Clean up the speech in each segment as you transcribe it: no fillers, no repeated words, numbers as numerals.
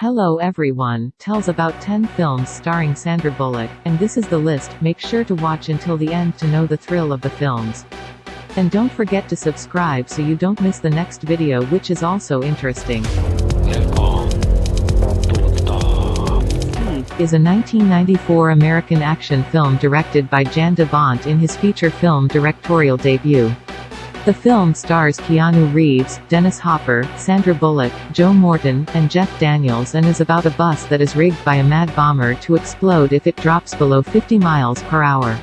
Hello Everyone tells about 10 films starring Sandra Bullock, and this is the list. Make sure to watch until the end to know the thrill of the films. And don't forget to subscribe so you don't miss the next video, which is also interesting. Speed is a 1994 American action film directed by Jan de Bont in his feature film directorial debut. The film stars Keanu Reeves, Dennis Hopper, Sandra Bullock, Joe Morton, and Jeff Daniels and is about a bus that is rigged by a mad bomber to explode if it drops below 50 miles per hour.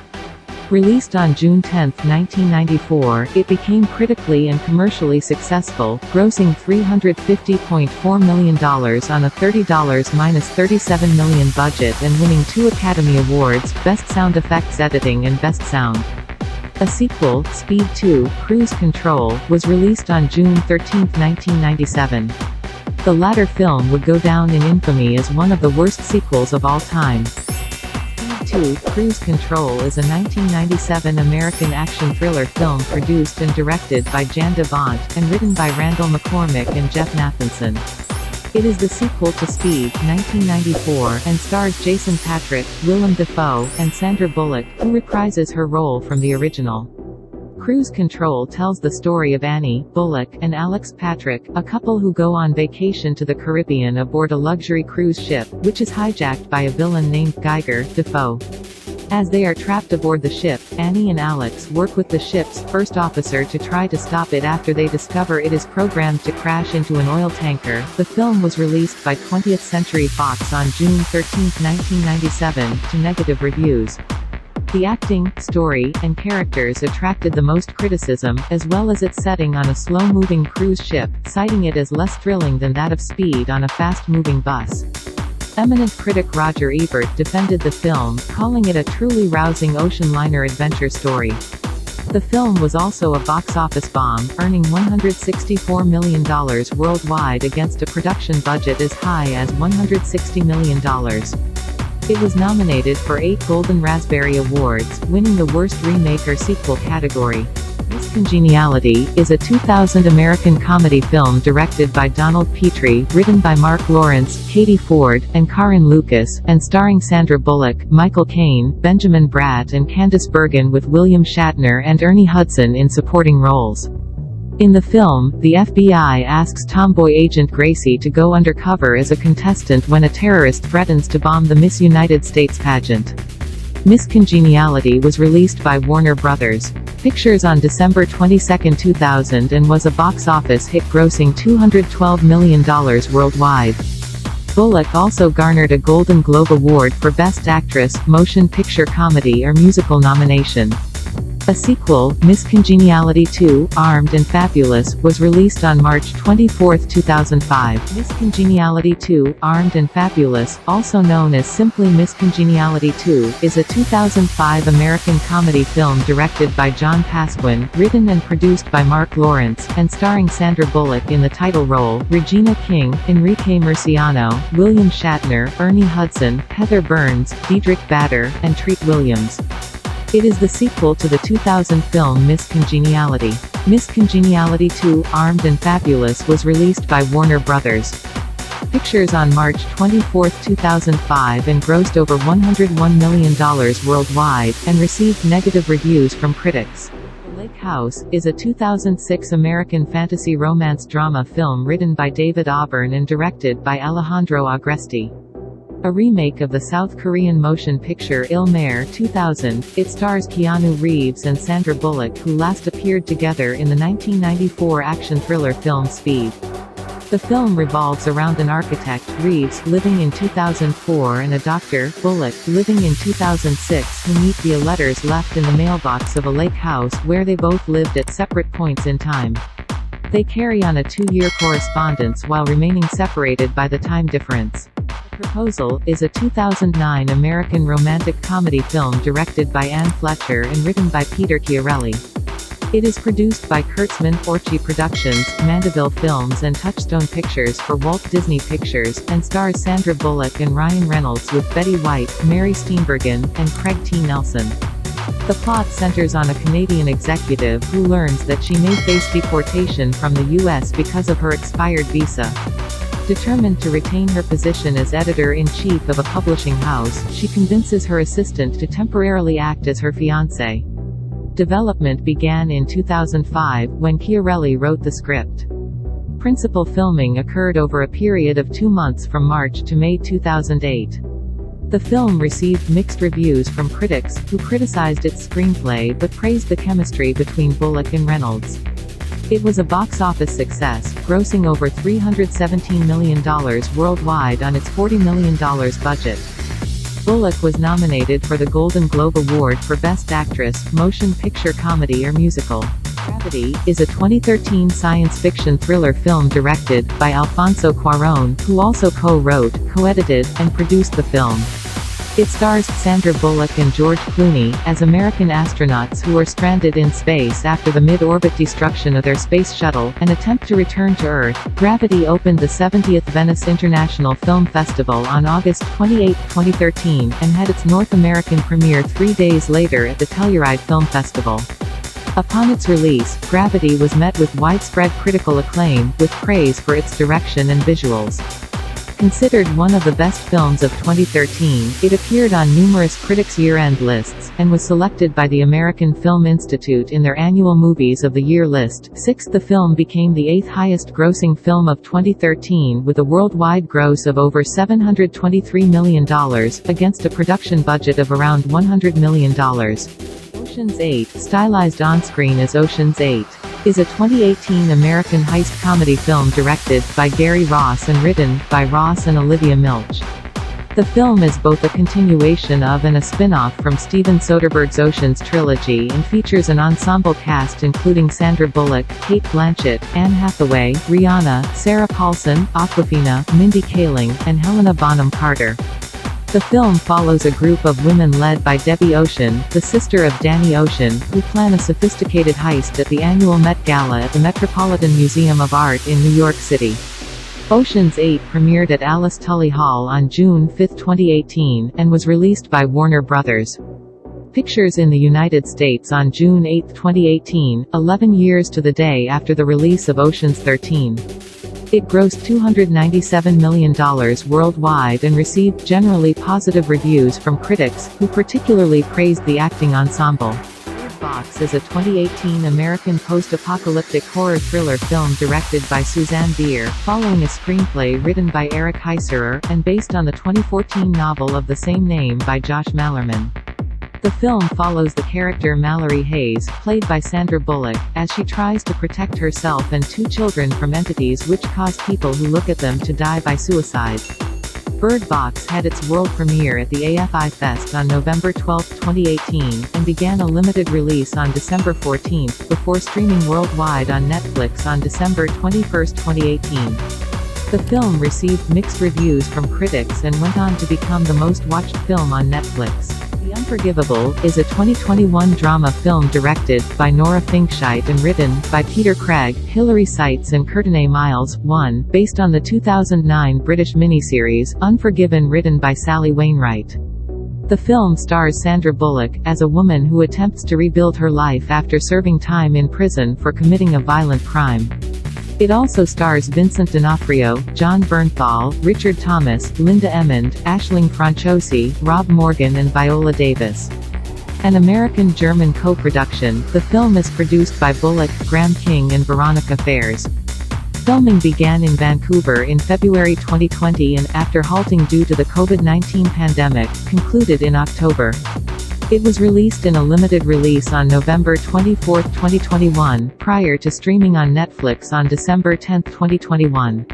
Released on June 10, 1994, it became critically and commercially successful, grossing $350.4 million on a $30-37 million budget and winning 2 Academy Awards, Best Sound Effects Editing and Best Sound. A sequel, Speed 2: Cruise Control, was released on June 13, 1997. The latter film would go down in infamy as one of the worst sequels of all time. Speed 2: Cruise Control is a 1997 American action thriller film produced and directed by Jan de Bont, and written by Randall McCormick and Jeff Nathanson. It is the sequel to Speed, 1994, and stars Jason Patric, Willem Dafoe, and Sandra Bullock, who reprises her role from the original. Cruise Control tells the story of Annie, Bullock, and Alex Patrick, a couple who go on vacation to the Caribbean aboard a luxury cruise ship, which is hijacked by a villain named Geiger Defoe. As they are trapped aboard the ship, Annie and Alex work with the ship's first officer to try to stop it after they discover it is programmed to crash into an oil tanker. The film was released by 20th Century Fox on June 13, 1997, to negative reviews. The acting, story, and characters attracted the most criticism, as well as its setting on a slow-moving cruise ship, citing it as less thrilling than that of Speed on a fast-moving bus. Eminent critic Roger Ebert defended the film, calling it a truly rousing ocean liner adventure story. The film was also a box office bomb, earning $164 million worldwide against a production budget as high as $160 million. It was nominated for 8 Golden Raspberry Awards, winning the Worst Remake or Sequel category. Miss Congeniality is a 2000 American comedy film directed by Donald Petrie, written by Mark Lawrence, Katie Ford, and Karin Lucas, and starring Sandra Bullock, Michael Caine, Benjamin Bratt and Candice Bergen, with William Shatner and Ernie Hudson in supporting roles. In the film, the FBI asks tomboy agent Gracie to go undercover as a contestant when a terrorist threatens to bomb the Miss United States pageant. Miss Congeniality was released by Warner Bros. Pictures on December 22, 2000 and was a box office hit, grossing $212 million worldwide. Bullock also garnered a Golden Globe Award for Best Actress, Motion Picture Comedy or Musical nomination. A sequel, Miss Congeniality 2: Armed and Fabulous, was released on March 24, 2005. Miss Congeniality 2: Armed and Fabulous, also known as simply Miss Congeniality 2, is a 2005 American comedy film directed by John Pasquin, written and produced by Mark Lawrence, and starring Sandra Bullock in the title role, Regina King, Enrique Murciano, William Shatner, Ernie Hudson, Heather Burns, Diedrich Bader, and Treat Williams. It is the sequel to the 2000 film Miss Congeniality. Miss Congeniality 2: Armed and Fabulous was released by Warner Bros. Pictures on March 24, 2005 and grossed over $101 million worldwide, and received negative reviews from critics. The Lake House is a 2006 American fantasy romance drama film written by David Auburn and directed by Alejandro Agresti. A remake of the South Korean motion picture Il Mare 2000, it stars Keanu Reeves and Sandra Bullock, who last appeared together in the 1994 action thriller film Speed. The film revolves around an architect, Reeves, living in 2004 and a doctor, Bullock, living in 2006, who meet via letters left in the mailbox of a lake house where they both lived at separate points in time. They carry on a 2-year correspondence while remaining separated by the time difference. Proposal is a 2009 American romantic comedy film directed by Anne Fletcher and written by Peter Chiarelli. It is produced by Kurtzman Orci Productions, Mandeville Films and Touchstone Pictures for Walt Disney Pictures, and stars Sandra Bullock and Ryan Reynolds with Betty White, Mary Steenburgen, and Craig T. Nelson. The plot centers on a Canadian executive who learns that she may face deportation from the U.S. because of her expired visa. Determined to retain her position as editor-in-chief of a publishing house, she convinces her assistant to temporarily act as her fiancé. Development began in 2005, when Chiarelli wrote the script. Principal filming occurred over a period of 2 months from March to May 2008. The film received mixed reviews from critics, who criticized its screenplay but praised the chemistry between Bullock and Reynolds. It was a box office success, grossing over $317 million worldwide on its $40 million budget. Bullock was nominated for the Golden Globe Award for Best Actress, Motion Picture Comedy or Musical. Gravity is a 2013 science fiction thriller film directed by Alfonso Cuarón, who also co-wrote, co-edited, and produced the film. It stars Sandra Bullock and George Clooney as American astronauts who are stranded in space after the mid-orbit destruction of their space shuttle and attempt to return to Earth. Gravity opened the 70th Venice International Film Festival on August 28, 2013, and had its North American premiere 3 days later at the Telluride Film Festival. Upon its release, Gravity was met with widespread critical acclaim, with praise for its direction and visuals. Considered one of the best films of 2013, it appeared on numerous critics' year-end lists, and was selected by the American Film Institute in their annual Movies of the Year list. 6th, the film became the 8th highest-grossing film of 2013 with a worldwide gross of over $723 million, against a production budget of around $100 million. Ocean's 8, stylized on-screen as Ocean's 8, is a 2018 American heist comedy film directed by Gary Ross and written by Ross and Olivia Milch. The film is both a continuation of and a spin-off from Steven Soderbergh's Ocean's trilogy and features an ensemble cast including Sandra Bullock, Cate Blanchett, Anne Hathaway, Rihanna, Sarah Paulson, Awkwafina, Mindy Kaling, and Helena Bonham Carter. The film follows a group of women led by Debbie Ocean, the sister of Danny Ocean, who plan a sophisticated heist at the annual Met Gala at the Metropolitan Museum of Art in New York City. Ocean's 8 premiered at Alice Tully Hall on June 5, 2018, and was released by Warner Bros. Pictures in the United States on June 8, 2018, 11 years to the day after the release of Ocean's 13. It grossed $297 million worldwide and received generally positive reviews from critics, who particularly praised the acting ensemble. Bird Box is a 2018 American post-apocalyptic horror thriller film directed by Susanne Bier, following a screenplay written by Eric Heisserer, and based on the 2014 novel of the same name by Josh Malerman. The film follows the character Mallory Hayes, played by Sandra Bullock, as she tries to protect herself and 2 children from entities which cause people who look at them to die by suicide. Bird Box had its world premiere at the AFI Fest on November 12, 2018, and began a limited release on December 14, before streaming worldwide on Netflix on December 21, 2018. The film received mixed reviews from critics and went on to become the most watched film on Netflix. The Unforgivable is a 2021 drama film directed by Nora Finkscheit and written by Peter Craig, Hilary Seitz and Courtenay Miles. 1, based on the 2009 British miniseries Unforgiven, written by Sally Wainwright. The film stars Sandra Bullock as a woman who attempts to rebuild her life after serving time in prison for committing a violent crime. It also stars Vincent D'Onofrio, John Bernthal, Richard Thomas, Linda Emond, Aisling Franciosi, Rob Morgan and Viola Davis. An American-German co-production, the film is produced by Bullock, Graham King and Veronica Fares. Filming began in Vancouver in February 2020 and, after halting due to the COVID-19 pandemic, concluded in October. It was released in a limited release on November 24, 2021, prior to streaming on Netflix on December 10, 2021.